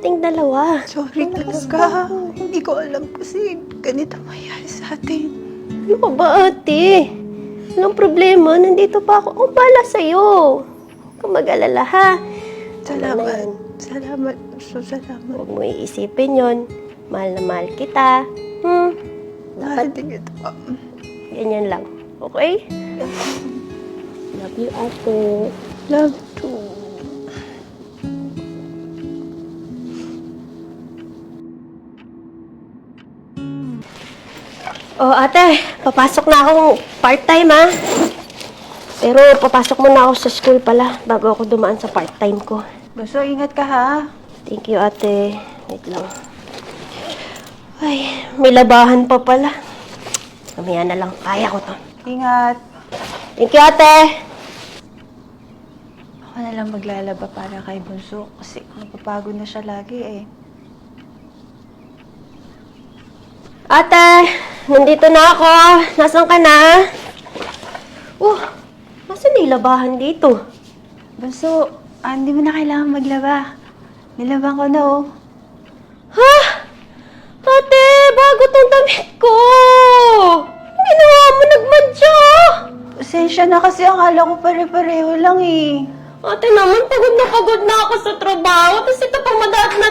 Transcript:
Ting dalawa. Sorry talaga. Hindi ko alam kasi ganito mangyari sa atin. Ano ka ba, ate? Anong problema? Nandito pa ako. Ang bala sa'yo. Huwag kang mag-alala, ha? Salamat. Salamat. So, salamat. Huwag mo iisipin yon. Mahal na mahal kita. Mahal din kita. Ganyan lang. Okay? Love you, ate. Love too. Oh, ate. Papasok na akong part-time, ha? Pero papasok muna ako sa school pala bago ako dumaan sa part-time ko. Basta ingat ka ha. Thank you, ate. Wait lang. Ay, may labahan pa pala. Mamaya na lang. Kaya ko to. Ingat. Thank you, ate. Ako na lang maglalaba para kay Bunso kasi napapagod na siya lagi eh. Ate, nandito na ako. Nasaan ka na? Nasaan na yung labahan dito? Bunso, hindi mo na kailangan maglaba. Nilaban ko na oh. Ha? Ate, bago tong damit ko. Ginawa mo, nagmadya. Pasensya na kasi akala ko pare-pareho lang eh. Ate naman, pagod na ako sa trabaho. Tapos ito pang madaat na